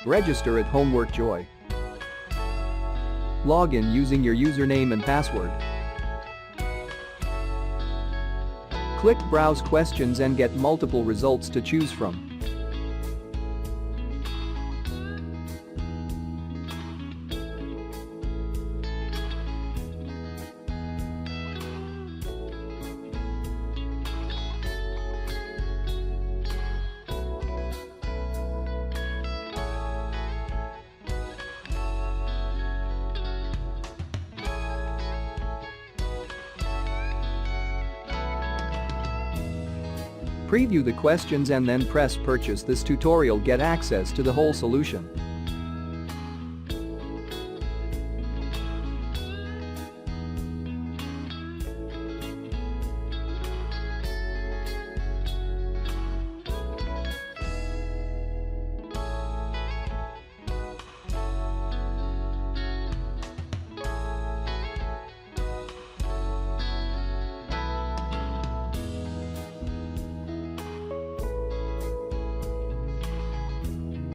Register at Homework Joy. Log in using your username and password. Click Browse Questions and get multiple results to choose from. Preview the questions and then press Purchase. This tutorial get access to the whole solution.